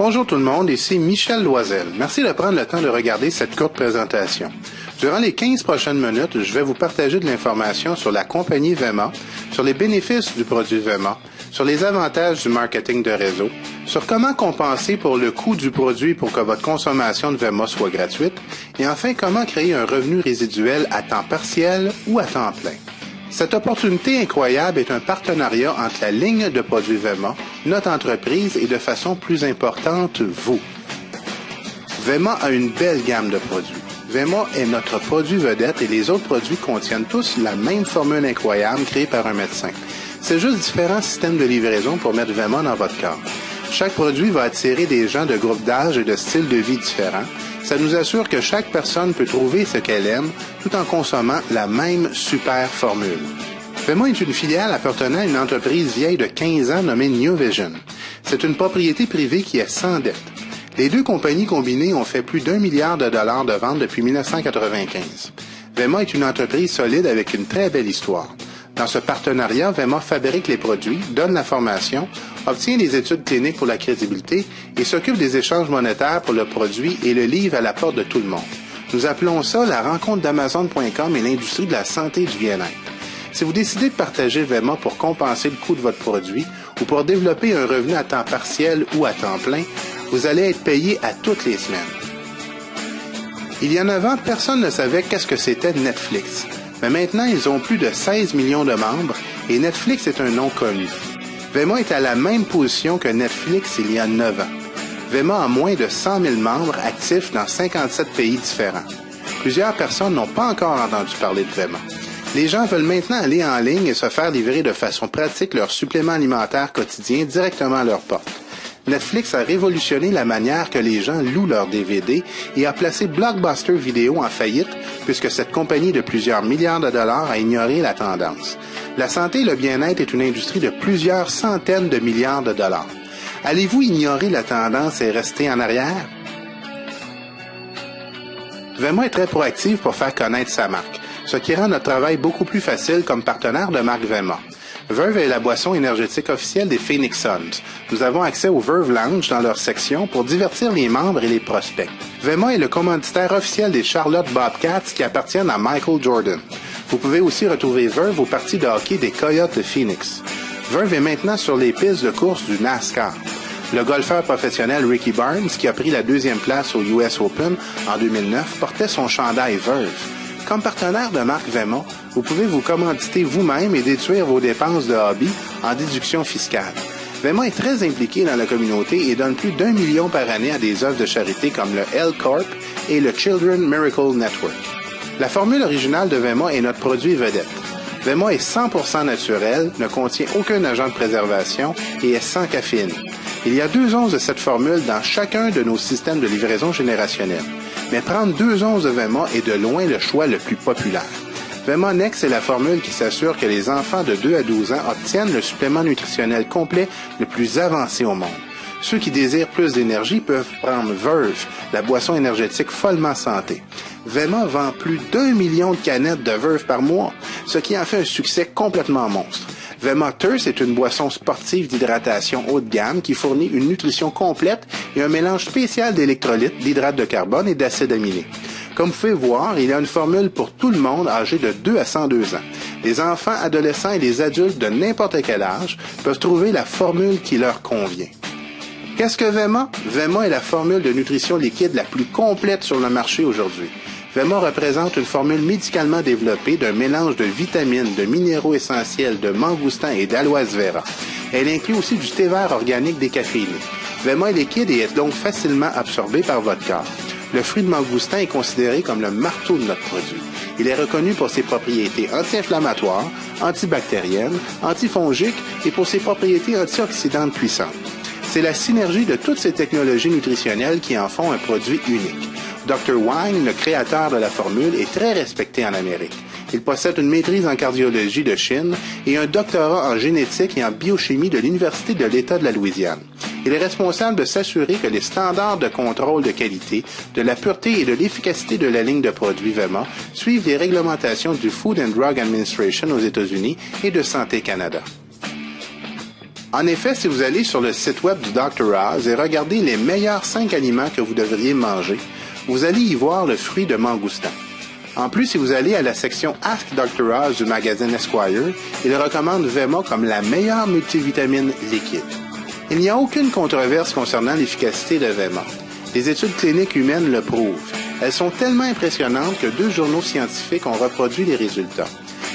Bonjour tout le monde, ici Michel Loisel. Merci de prendre le temps de regarder cette courte présentation. Durant les 15 prochaines minutes, je vais vous partager de l'information sur la compagnie Vema, sur les bénéfices du produit Vema, sur les avantages du marketing de réseau, sur comment compenser pour le coût du produit pour que votre consommation de Vema soit gratuite, et enfin comment créer un revenu résiduel à temps partiel ou à temps plein. Cette opportunité incroyable est un partenariat entre la ligne de produits Vema, notre entreprise et de façon plus importante, vous. Vema a une belle gamme de produits. Vema est notre produit vedette et les autres produits contiennent tous la même formule incroyable créée par un médecin. C'est juste différents systèmes de livraison pour mettre Vema dans votre corps. Chaque produit va attirer des gens de groupes d'âge et de styles de vie différents. Ça nous assure que chaque personne peut trouver ce qu'elle aime tout en consommant la même super formule. Vema est une filiale appartenant à une entreprise vieille de 15 ans nommée New Vision. C'est une propriété privée qui est sans dette. Les deux compagnies combinées ont fait plus d'1 milliard de dollars de ventes depuis 1995. Vema est une entreprise solide avec une très belle histoire. Dans ce partenariat, Vema fabrique les produits, donne la formation, obtient des études cliniques pour la crédibilité et s'occupe des échanges monétaires pour le produit et le livre à la porte de tout le monde. Nous appelons ça la rencontre d'Amazon.com et l'industrie de la santé et du bien-être. Si vous décidez de partager Vema pour compenser le coût de votre produit ou pour développer un revenu à temps partiel ou à temps plein, vous allez être payé à toutes les semaines. Il y a 9 ans, personne ne savait qu'est-ce que c'était Netflix. Mais maintenant, ils ont plus de 16 millions de membres et Netflix est un nom connu. Vema est à la même position que Netflix il y a 9 ans. Vema a moins de 100 000 membres actifs dans 57 pays différents. Plusieurs personnes n'ont pas encore entendu parler de Vema. Les gens veulent maintenant aller en ligne et se faire livrer de façon pratique leurs suppléments alimentaires quotidiens directement à leur porte. Netflix a révolutionné la manière que les gens louent leurs DVD et a placé Blockbuster Video en faillite puisque cette compagnie de plusieurs milliards de dollars a ignoré la tendance. La santé et le bien-être est une industrie de plusieurs centaines de milliards de dollars. Allez-vous ignorer la tendance et rester en arrière? Vema est très proactive pour faire connaître sa marque, ce qui rend notre travail beaucoup plus facile comme partenaire de marque Vema. Verve est la boisson énergétique officielle des Phoenix Suns. Nous avons accès au Verve Lounge dans leur section pour divertir les membres et les prospects. Vema est le commanditaire officiel des Charlotte Bobcats qui appartiennent à Michael Jordan. Vous pouvez aussi retrouver Verve aux parties de hockey des Coyotes de Phoenix. Verve est maintenant sur les pistes de course du NASCAR. Le golfeur professionnel Ricky Barnes, qui a pris la 2e place au US Open en 2009, portait son chandail Verve. Comme partenaire de marque Vema, vous pouvez vous commanditer vous-même et déduire vos dépenses de hobby en déduction fiscale. Vema est très impliqué dans la communauté et donne plus d'1 million par année à des œuvres de charité comme le L Corp et le Children Miracle Network. La formule originale de Vema est notre produit vedette. Vema est 100% naturel, ne contient aucun agent de préservation et est sans caféine. Il y a 2 onces de cette formule dans chacun de nos systèmes de livraison générationnelle. Mais prendre 2 onces de Vema est de loin le choix le plus populaire. Vema Next est la formule qui s'assure que les enfants de 2 à 12 ans obtiennent le supplément nutritionnel complet le plus avancé au monde. Ceux qui désirent plus d'énergie peuvent prendre Verve, la boisson énergétique follement santé. Vema vend plus d'1 million de canettes de Verve par mois, ce qui en fait un succès complètement monstre. Vema Thirst est une boisson sportive d'hydratation haut de gamme qui fournit une nutrition complète et un mélange spécial d'électrolytes, d'hydrates de carbone et d'acides aminés. Comme vous pouvez voir, il y a une formule pour tout le monde âgé de 2 à 102 ans. Les enfants, adolescents et les adultes de n'importe quel âge peuvent trouver la formule qui leur convient. Qu'est-ce que Vema? Vema est la formule de nutrition liquide la plus complète sur le marché aujourd'hui. Vema représente une formule médicalement développée d'un mélange de vitamines, de minéraux essentiels, de mangoustan et d'aloès vera. Elle inclut aussi du thé vert organique décaféiné. Vema est liquide et est donc facilement absorbé par votre corps. Le fruit de mangoustan est considéré comme le marteau de notre produit. Il est reconnu pour ses propriétés anti-inflammatoires, antibactériennes, antifongiques et pour ses propriétés antioxydantes puissantes. C'est la synergie de toutes ces technologies nutritionnelles qui en font un produit unique. Dr. Wang, le créateur de la formule, est très respecté en Amérique. Il possède une maîtrise en cardiologie de Chine et un doctorat en génétique et en biochimie de l'Université de l'État de la Louisiane. Il est responsable de s'assurer que les standards de contrôle de qualité, de la pureté et de l'efficacité de la ligne de produits Vema suivent les réglementations du Food and Drug Administration aux États-Unis et de Santé Canada. En effet, si vous allez sur le site web du Dr. Oz et regardez les meilleurs 5 aliments que vous devriez manger, vous allez y voir le fruit de mangoustan. En plus, si vous allez à la section Ask Dr. Oz du magazine Esquire, il recommande Vema comme la meilleure multivitamine liquide. Il n'y a aucune controverse concernant l'efficacité de Vema. Les études cliniques humaines le prouvent. Elles sont tellement impressionnantes que 2 journaux scientifiques ont reproduit les résultats.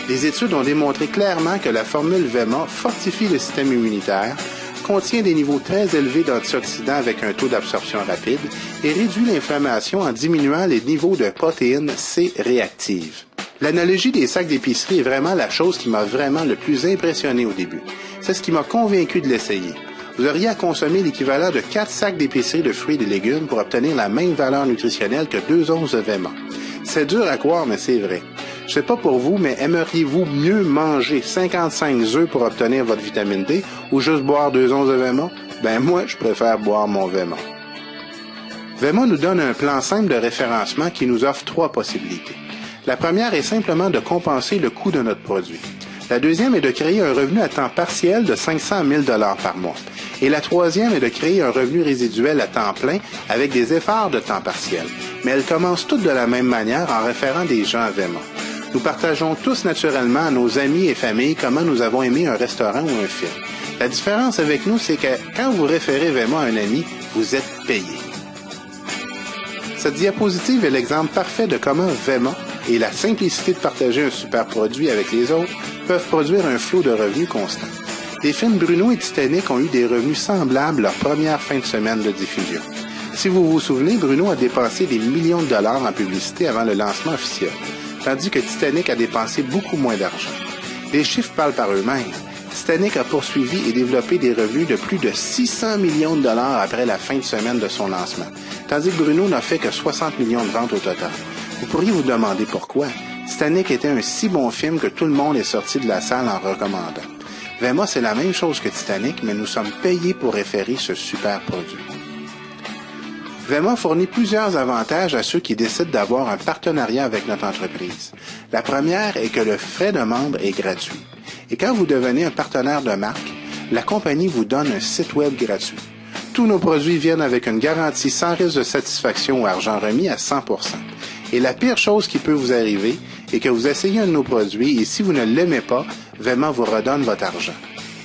Les études ont démontré clairement que la formule Vema fortifie le système immunitaire, contient des niveaux très élevés d'antioxydants avec un taux d'absorption rapide et réduit l'inflammation en diminuant les niveaux de protéines C réactives. L'analogie des sacs d'épicerie est vraiment la chose qui m'a vraiment le plus impressionné au début. C'est ce qui m'a convaincu de l'essayer. Vous auriez à consommer l'équivalent de 4 sacs d'épicerie de fruits et de légumes pour obtenir la même valeur nutritionnelle que 2 onces de Vema. C'est dur à croire, mais c'est vrai. Je sais pas pour vous, mais aimeriez-vous mieux manger 55 œufs pour obtenir votre vitamine D ou juste boire 2 onces de Vema? Ben moi, je préfère boire mon Vema. Vema nous donne un plan simple de référencement qui nous offre 3 possibilités. La première est simplement de compenser le coût de notre produit. La deuxième est de créer un revenu à temps partiel de 500 000 $ par mois. Et la troisième est de créer un revenu résiduel à temps plein avec des efforts de temps partiel. Mais elles commencent toutes de la même manière en référant des gens à Vema. Nous partageons tous naturellement à nos amis et familles comment nous avons aimé un restaurant ou un film. La différence avec nous, c'est que quand vous référez Vema à un ami, vous êtes payé. Cette diapositive est l'exemple parfait de comment Vema et la simplicité de partager un super produit avec les autres peuvent produire un flot de revenus constant. Les films Bruno et Titanic ont eu des revenus semblables leur première fin de semaine de diffusion. Si vous vous souvenez, Bruno a dépensé des millions de dollars en publicité avant le lancement officiel, tandis que Titanic a dépensé beaucoup moins d'argent. Les chiffres parlent par eux-mêmes. Titanic a poursuivi et développé des revenus de plus de 600 millions de dollars après la fin de semaine de son lancement, tandis que Bruno n'a fait que 60 millions de ventes au total. Vous pourriez vous demander pourquoi. Titanic était un si bon film que tout le monde est sorti de la salle en recommandant. Vema, c'est la même chose que Titanic, mais nous sommes payés pour référer ce super produit. Vema fournit plusieurs avantages à ceux qui décident d'avoir un partenariat avec notre entreprise. La première est que le frais de membre est gratuit. Et quand vous devenez un partenaire de marque, la compagnie vous donne un site web gratuit. Tous nos produits viennent avec une garantie sans risque de satisfaction ou argent remis à 100%. Et la pire chose qui peut vous arriver est que vous essayez un de nos produits et si vous ne l'aimez pas, Vema vous redonne votre argent.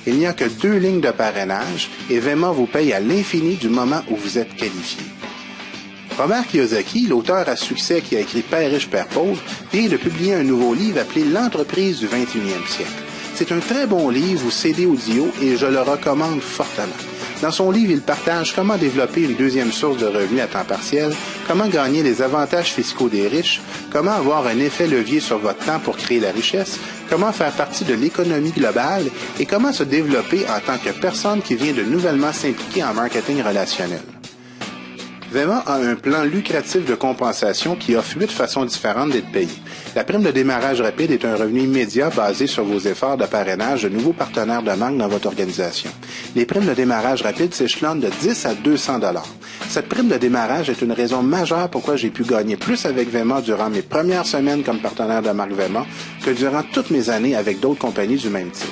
Il n'y a que 2 lignes de parrainage et Vema vous paye à l'infini du moment où vous êtes qualifié. Robert Kiyosaki, l'auteur à succès qui a écrit Père riche, Père pauvre, vient de publier un nouveau livre appelé L'entreprise du 21e siècle. C'est un très bon livre ou CD audio et je le recommande fortement. Dans son livre, il partage comment développer une deuxième source de revenus à temps partiel, comment gagner les avantages fiscaux des riches, comment avoir un effet levier sur votre temps pour créer la richesse, comment faire partie de l'économie globale et comment se développer en tant que personne qui vient de nouvellement s'impliquer en marketing relationnel. Vema a un plan lucratif de compensation qui offre 8 façons différentes d'être payé. La prime de démarrage rapide est un revenu immédiat basé sur vos efforts de parrainage de nouveaux partenaires de marque dans votre organisation. Les primes de démarrage rapide s'échelonnent de 10 à 200 $. Cette prime de démarrage est une raison majeure pourquoi j'ai pu gagner plus avec Vema durant mes premières semaines comme partenaire de marque Vema que durant toutes mes années avec d'autres compagnies du même type.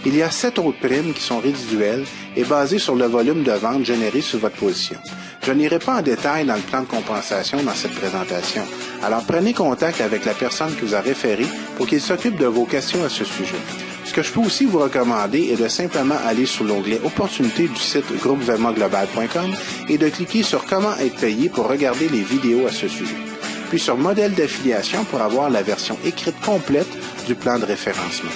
Il y a 7 autres primes qui sont résiduelles et basées sur le volume de vente généré sur votre position. Je n'irai pas en détail dans le plan de compensation dans cette présentation, alors prenez contact avec la personne qui vous a référé pour qu'il s'occupe de vos questions à ce sujet. Ce que je peux aussi vous recommander est de simplement aller sur l'onglet Opportunités du site groupevemaglobal.com et de cliquer sur Comment être payé pour regarder les vidéos à ce sujet, puis sur Modèle d'affiliation pour avoir la version écrite complète du plan de référencement.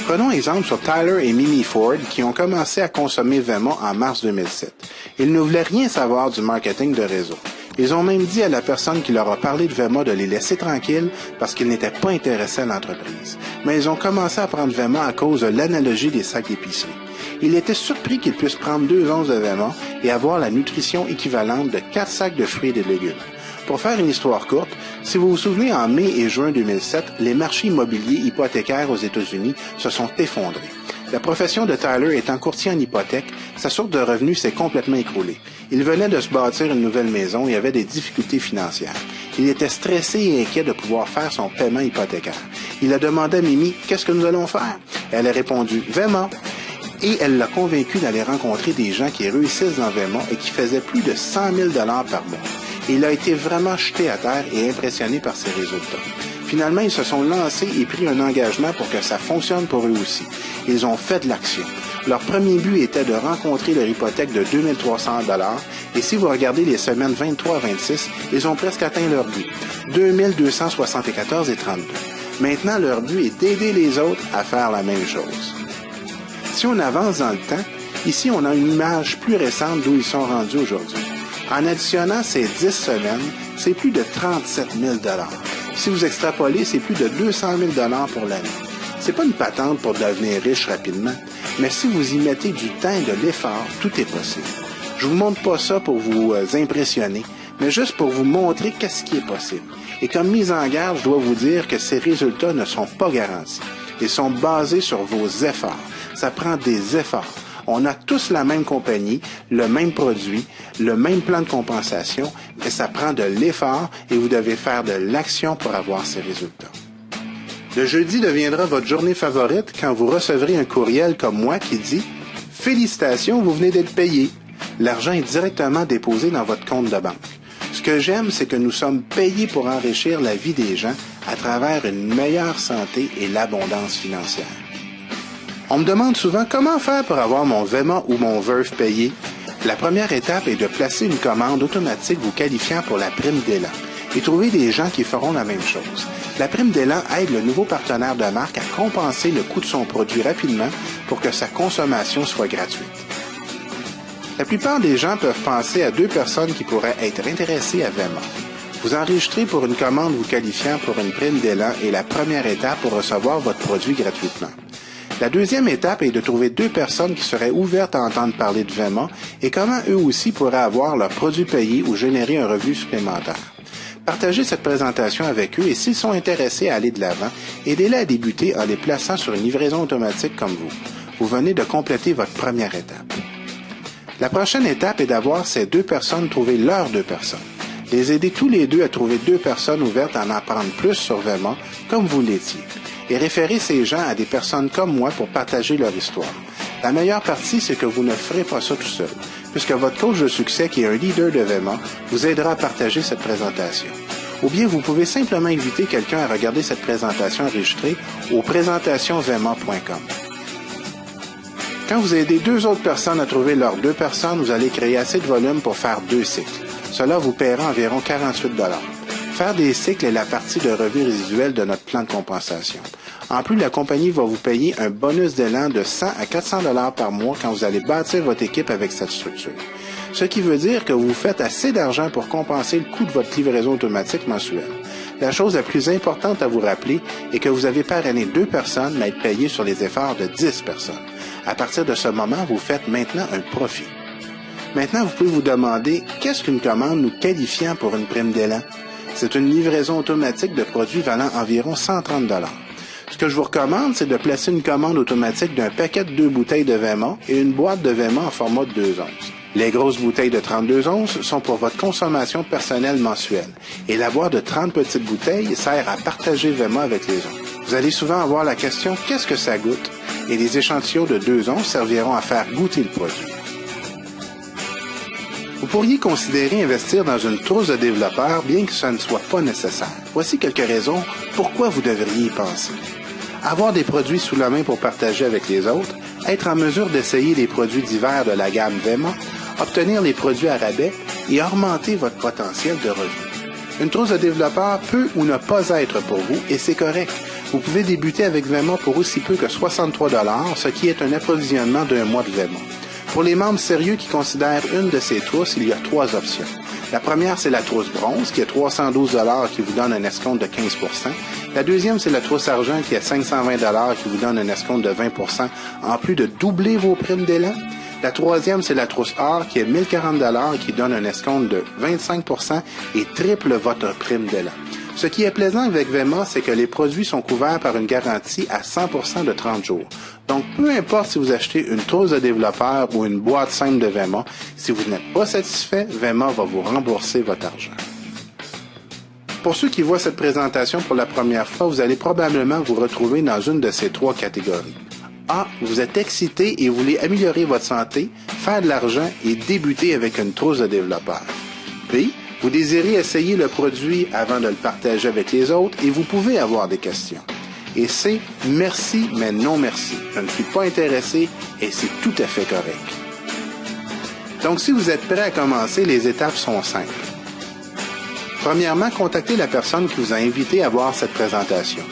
Prenons exemple sur Tyler et Mimi Ford qui ont commencé à consommer Vema en mars 2007. Ils ne voulaient rien savoir du marketing de réseau. Ils ont même dit à la personne qui leur a parlé de Vema de les laisser tranquilles parce qu'ils n'étaient pas intéressés à l'entreprise. Mais ils ont commencé à prendre Vema à cause de l'analogie des sacs d'épicerie. Il était surpris qu'ils puissent prendre 2 onces de Vema et avoir la nutrition équivalente de 4 sacs de fruits et de légumes. Pour faire une histoire courte, si vous vous souvenez, en mai et juin 2007, les marchés immobiliers hypothécaires aux États-Unis se sont effondrés. La profession de Tyler étant courtier en hypothèque, sa source de revenus s'est complètement écroulée. Il venait de se bâtir une nouvelle maison et avait des difficultés financières. Il était stressé et inquiet de pouvoir faire son paiement hypothécaire. Il a demandé à Mimi « Qu'est-ce que nous allons faire? » Elle a répondu « Vema ». Et elle l'a convaincu d'aller rencontrer des gens qui réussissent dans Vema et qui faisaient plus de 100 000 $ par mois. Et il a été vraiment jeté à terre et impressionné par ses résultats. Finalement, ils se sont lancés et pris un engagement pour que ça fonctionne pour eux aussi. Ils ont fait de l'action. Leur premier but était de rencontrer leur hypothèque de 2 300 $ et si vous regardez les semaines 23 à 26, ils ont presque atteint leur but, 2 274 et 32. Maintenant, leur but est d'aider les autres à faire la même chose. Si on avance dans le temps, ici on a une image plus récente d'où ils sont rendus aujourd'hui. En additionnant ces 10 semaines, c'est plus de 37 000 $. Si vous extrapolez, c'est plus de 200 000 $ pour l'année. C'est pas une patente pour devenir riche rapidement, mais si vous y mettez du temps et de l'effort, tout est possible. Je vous montre pas ça pour vous impressionner, mais juste pour vous montrer qu'est-ce qui est possible. Et comme mise en garde, je dois vous dire que ces résultats ne sont pas garantis. Ils sont basés sur vos efforts. Ça prend des efforts. On a tous la même compagnie, le même produit, le même plan de compensation, mais ça prend de l'effort et vous devez faire de l'action pour avoir ces résultats. Le jeudi deviendra votre journée favorite quand vous recevrez un courriel comme moi qui dit « Félicitations, vous venez d'être payé ». L'argent est directement déposé dans votre compte de banque. Ce que j'aime, c'est que nous sommes payés pour enrichir la vie des gens à travers une meilleure santé et l'abondance financière. On me demande souvent comment faire pour avoir mon Vema ou mon Verve payé. La première étape est de placer une commande automatique vous qualifiant pour la prime d'élan et trouver des gens qui feront la même chose. La prime d'élan aide le nouveau partenaire de marque à compenser le coût de son produit rapidement pour que sa consommation soit gratuite. La plupart des gens peuvent penser à 2 personnes qui pourraient être intéressées à Vema. Vous enregistrez pour une commande vous qualifiant pour une prime d'élan est la première étape pour recevoir votre produit gratuitement. La deuxième étape est de trouver 2 personnes qui seraient ouvertes à entendre parler de Vema et comment eux aussi pourraient avoir leur produit payé ou générer un revenu supplémentaire. Partagez cette présentation avec eux et s'ils sont intéressés à aller de l'avant, aidez-les à débuter en les plaçant sur une livraison automatique comme vous. Vous venez de compléter votre première étape. La prochaine étape est d'avoir ces 2 personnes trouver leurs 2 personnes. Les aider tous les deux à trouver 2 personnes ouvertes à en apprendre plus sur Vema comme vous l'étiez. Et référer ces gens à des personnes comme moi pour partager leur histoire. La meilleure partie, c'est que vous ne ferez pas ça tout seul, puisque votre coach de succès, qui est un leader de Vema, vous aidera à partager cette présentation. Ou bien vous pouvez simplement inviter quelqu'un à regarder cette présentation enregistrée au présentationvema.com. Quand vous aidez 2 autres personnes à trouver leurs 2 personnes, vous allez créer assez de volume pour faire 2 cycles. Cela vous paiera environ 48 $. Faire des cycles est la partie de revenu résiduel de notre plan de compensation. En plus, la compagnie va vous payer un bonus d'élan de 100 à 400 $ par mois quand vous allez bâtir votre équipe avec cette structure. Ce qui veut dire que vous faites assez d'argent pour compenser le coût de votre livraison automatique mensuelle. La chose la plus importante à vous rappeler est que vous avez par année 2 personnes à être payées sur les efforts de 10 personnes. À partir de ce moment, vous faites maintenant un profit. Maintenant, vous pouvez vous demander, qu'est-ce qu'une commande nous qualifiant pour une prime d'élan? C'est une livraison automatique de produits valant environ 130 $. Ce que je vous recommande, c'est de placer une commande automatique d'un paquet de 2 bouteilles de Vema et une boîte de Vema en format de 2 onces. Les grosses bouteilles de 32 onces sont pour votre consommation personnelle mensuelle et la boîte de 30 petites bouteilles sert à partager Vema avec les autres. Vous allez souvent avoir la question « Qu'est-ce que ça goûte ?» et les échantillons de 2 onces serviront à faire goûter le produit. Vous pourriez considérer investir dans une trousse de développeurs bien que ce ne soit pas nécessaire. Voici quelques raisons pourquoi vous devriez y penser. Avoir des produits sous la main pour partager avec les autres, être en mesure d'essayer les produits divers de la gamme Vema, obtenir les produits à rabais et augmenter votre potentiel de revenus. Une trousse de développeurs peut ou ne pas être pour vous et c'est correct. Vous pouvez débuter avec Vema pour aussi peu que 63 $, ce qui est un approvisionnement d'un mois de Vema. Pour les membres sérieux qui considèrent une de ces trousses, il y a 3 options. La première, c'est la trousse bronze, qui est 312 $ qui vous donne un escompte de 15 %. La deuxième, c'est la trousse argent, qui est 520 $ qui vous donne un escompte de 20 %, en plus de doubler vos primes d'élan. La troisième, c'est la trousse or, qui est 1040 $ qui donne un escompte de 25 % et triple votre prime d'élan. Ce qui est plaisant avec Vema, c'est que les produits sont couverts par une garantie à 100 % de 30 jours. Donc, peu importe si vous achetez une trousse de développeur ou une boîte simple de Vema, si vous n'êtes pas satisfait, Vema va vous rembourser votre argent. Pour ceux qui voient cette présentation pour la première fois, vous allez probablement vous retrouver dans une de ces 3 catégories. A. Vous êtes excité et voulez améliorer votre santé, faire de l'argent et débuter avec une trousse de développeurs. B. Vous désirez essayer le produit avant de le partager avec les autres et vous pouvez avoir des questions. Et C. Merci, mais non merci. Je ne suis pas intéressé et c'est tout à fait correct. Donc, si vous êtes prêt à commencer, les étapes sont simples. Premièrement, contactez la personne qui vous a invité à voir cette présentation.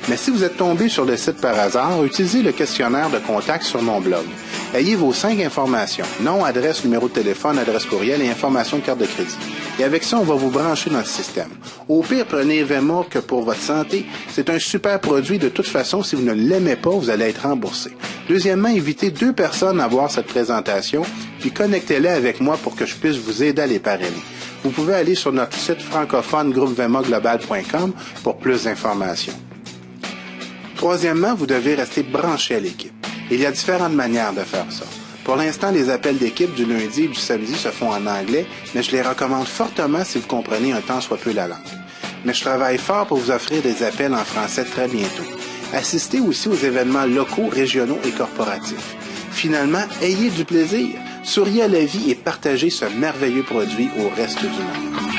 Mais si vous êtes tombé sur le site par hasard, utilisez le questionnaire de contact sur mon blog. Ayez vos 5 informations, nom, adresse, numéro de téléphone, adresse courriel et information de carte de crédit. Et avec ça, on va vous brancher dans le système. Au pire, prenez Venmo que pour votre santé. C'est un super produit. De toute façon, si vous ne l'aimez pas, vous allez être remboursé. Deuxièmement, invitez 2 personnes à voir cette présentation, puis connectez-les avec moi pour que je puisse vous aider à les parrainer. Vous pouvez aller sur notre site francophone groupevenmoglobal.com pour plus d'informations. Troisièmement, vous devez rester branché à l'équipe. Il y a différentes manières de faire ça. Pour l'instant, les appels d'équipe du lundi et du samedi se font en anglais, mais je les recommande fortement si vous comprenez un tant soit peu la langue. Mais je travaille fort pour vous offrir des appels en français très bientôt. Assistez aussi aux événements locaux, régionaux et corporatifs. Finalement, ayez du plaisir, souriez à la vie et partagez ce merveilleux produit au reste du monde.